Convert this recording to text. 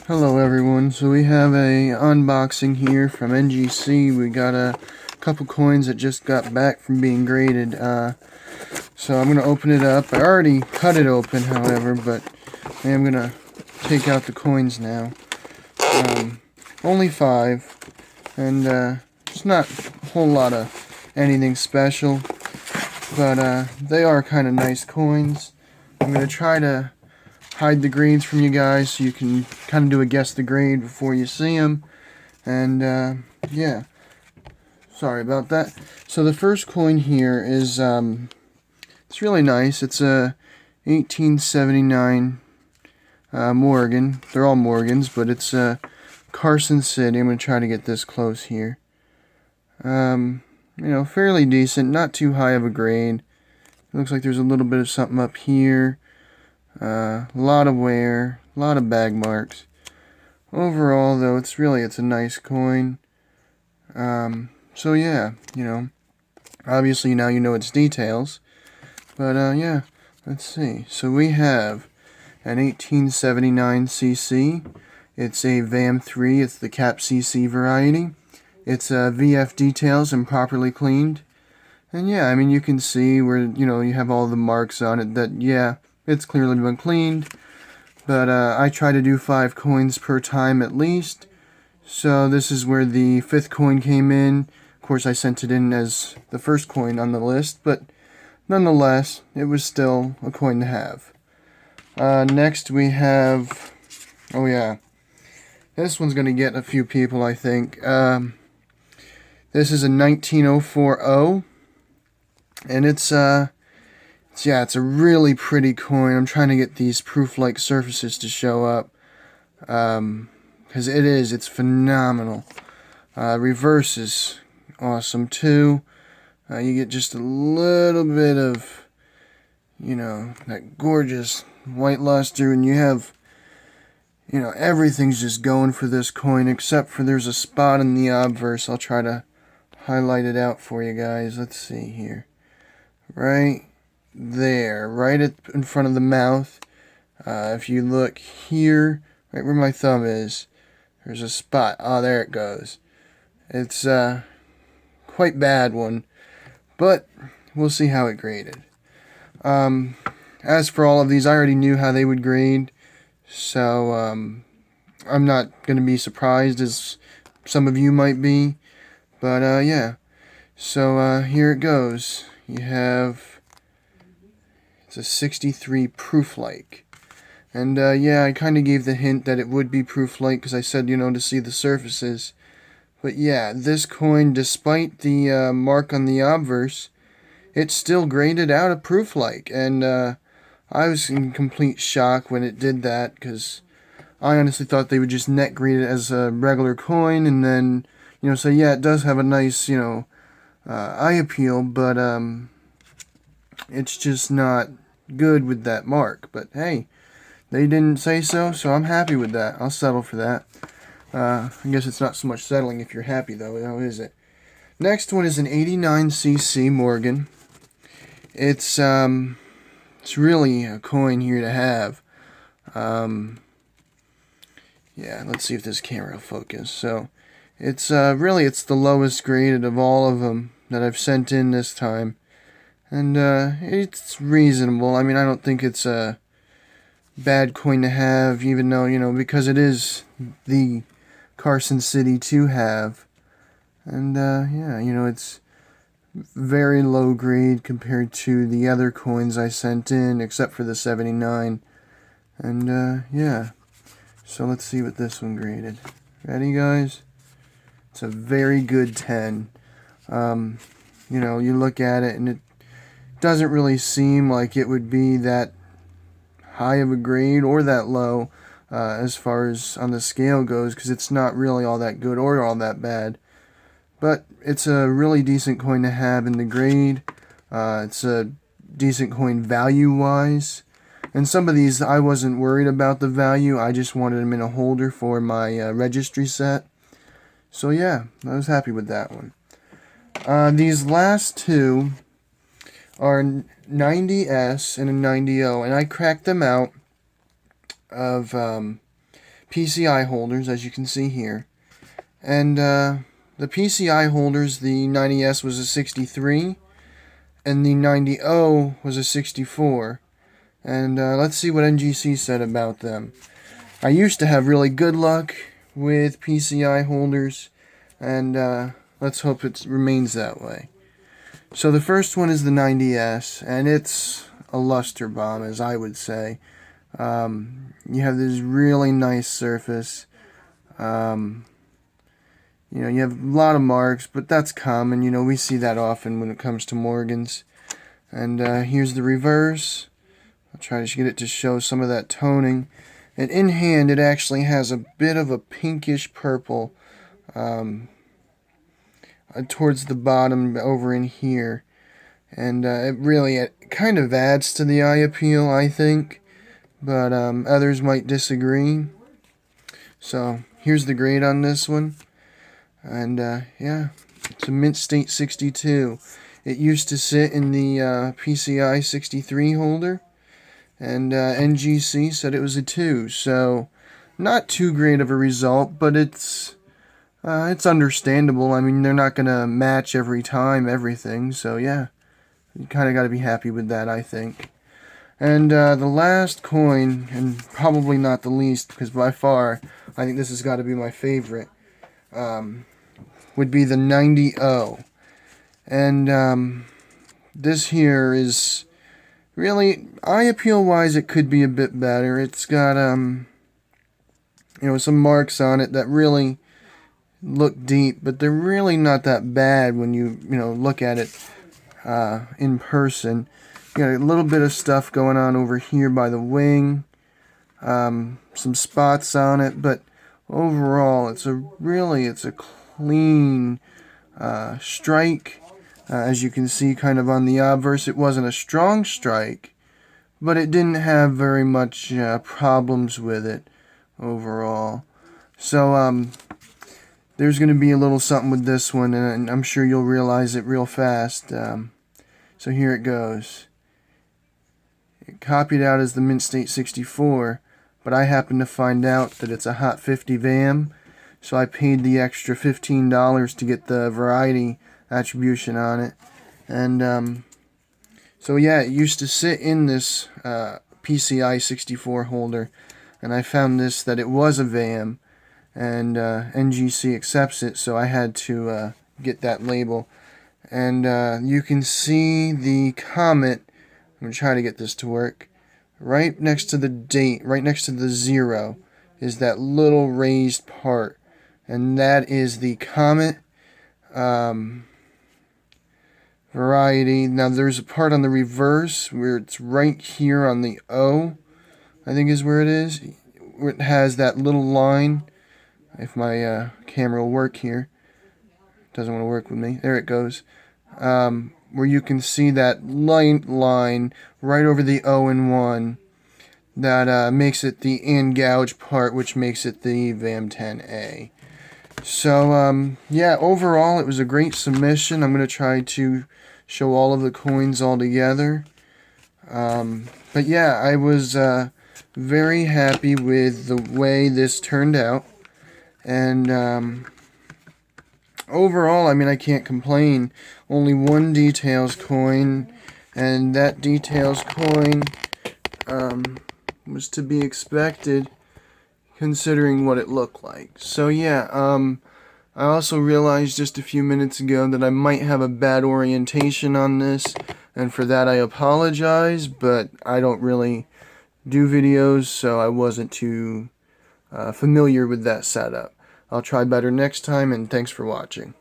Hello everyone, so we have a unboxing here from NGC. We got a couple coins that just got back from being graded. So I'm going to open it up. I already cut it open, however, but I am going to take out the coins now. Only 5, and it's not a whole lot of anything special, but they are kind of nice coins. I'm going to try to hide the grades from you guys so you can kind of do a guess the grade before you see them. And yeah, sorry about that. So the first coin here is it's really nice. It's a 1879 Morgan. They're all Morgans, but it's Carson City. I'm going to try to get this close here. You know, fairly decent, not too high of a grade. It looks like there's a little bit of something up here. A lot of wear, a lot of bag marks. Overall, though, it's a nice coin. So yeah, you know, obviously now you know its details. But yeah, let's see. So we have an 1879 CC. It's a VAM3. It's the Cap CC variety. It's VF details and properly cleaned. And yeah, I mean, you can see where, you know, you have all the marks on it that, yeah, it's clearly been cleaned, but I try to do 5 coins per time at least. So this is where the 5th coin came in. Of course, I sent it in as the first coin on the list, but nonetheless, it was still a coin to have. Next we have, oh yeah, this one's going to get a few people, I think. This is a 19040, and it's a really pretty coin. I'm trying to get these proof-like surfaces to show up, because it's phenomenal. Reverse is awesome too. You get just a little bit of, you know, that gorgeous white luster, and you have, you know, everything's just going for this coin, except for there's a spot in the obverse. I'll try to highlight it out for you guys. Let's see here. Right there, right in front of the mouth. If you look here, right where my thumb is, there's a spot. Oh, there it goes. It's quite bad one, but we'll see how it graded. As for all of these, I already knew how they would grade, so I'm not going to be surprised as some of you might be. But yeah, so here it goes. You have, it's a 63 proof-like. And yeah, I kind of gave the hint that it would be proof-like because I said, you know, to see the surfaces. But yeah, this coin, despite the mark on the obverse, it's still graded out a proof-like. And I was in complete shock when it did that, because I honestly thought they would just net grade it as a regular coin and then, you know, say, yeah, it does have a nice, you know, eye appeal, but it's just not good with that mark. But hey, they didn't say so, so I'm happy with that. I'll settle for that. I guess it's not so much settling if you're happy, though, now is it? Next one is an 89cc Morgan. It's really a coin here to have. Yeah, let's see if this camera will focus. So, it's it's the lowest graded of all of them that I've sent in this time. And it's reasonable. I mean, I don't think it's a bad coin to have, even though, you know, because it is the Carson City to have. And yeah, you know, it's very low grade compared to the other coins I sent in, except for the 79. And yeah, so let's see what this one graded. Ready, guys? It's a very good 10. You know, you look at it and it doesn't really seem like it would be that high of a grade or that low as far as on the scale goes, because it's not really all that good or all that bad. But it's a really decent coin to have in the grade. It's a decent coin value-wise. And some of these, I wasn't worried about the value. I just wanted them in a holder for my registry set. So yeah, I was happy with that one. These last two are 90S and a 90O, and I cracked them out of PCI holders, as you can see here. And the PCI holders, the 90S was a 63, and the 90O was a 64. And let's see what NGC said about them. I used to have really good luck with PCI holders, and let's hope it remains that way. So the first one is the 90S, and it's a luster bomb, as I would say. You have this really nice surface. You know, you have a lot of marks, but that's common. You know, we see that often when it comes to Morgans. And here's the reverse. I'll try to get it to show some of that toning. And in hand, it actually has a bit of a pinkish purple towards the bottom over in here. And it kind of adds to the eye appeal, I think. But others might disagree. So here's the grade on this one. And yeah, it's a Mint State 62. It used to sit in the PCI 63 holder, and NGC said it was a 2. So not too great of a result, but it's understandable. I mean, they're not going to match every time everything, so yeah, you kind of got to be happy with that, I think. And the last coin, and probably not the least, because by far I think this has got to be my favorite, would be the 90O. And this here is really, eye appeal wise, it could be a bit better. It's got you know, some marks on it that really look deep, but they're really not that bad when you know, look at it in person. You got a little bit of stuff going on over here by the wing, some spots on it, but overall it's a clean strike. As you can see kind of on the obverse, it wasn't a strong strike, but it didn't have very much problems with it overall. So there's going to be a little something with this one, and I'm sure you'll realize it real fast. So here it goes. It copied out as the Mint State 64, but I happened to find out that it's a Hot 50 VAM, so I paid the extra $15 to get the variety attribution on it. And so yeah, it used to sit in this PCI 64 holder, and I found this that it was a VAM, and NGC accepts it, so I had to get that label. And you can see the comet. I'm going to try to get this to work. Right next to the date, right next to the 0, is that little raised part. And that is the comet variety. Now there's a part on the reverse where it's right here on the O, I think is where it is. Where it has that little line. If my camera will work here. It doesn't want to work with me. There it goes. Where you can see that line right over the O and 1 that makes it the in-gouge part, which makes it the VAM-10A. So, yeah, overall, it was a great submission. I'm going to try to show all of the coins all together. But, yeah, I was very happy with the way this turned out. And overall, I mean, I can't complain. Only one Details coin, and that Details coin was to be expected considering what it looked like. So yeah, I also realized just a few minutes ago that I might have a bad orientation on this, and for that I apologize, but I don't really do videos, so I wasn't too familiar with that setup. I'll try better next time, and thanks for watching.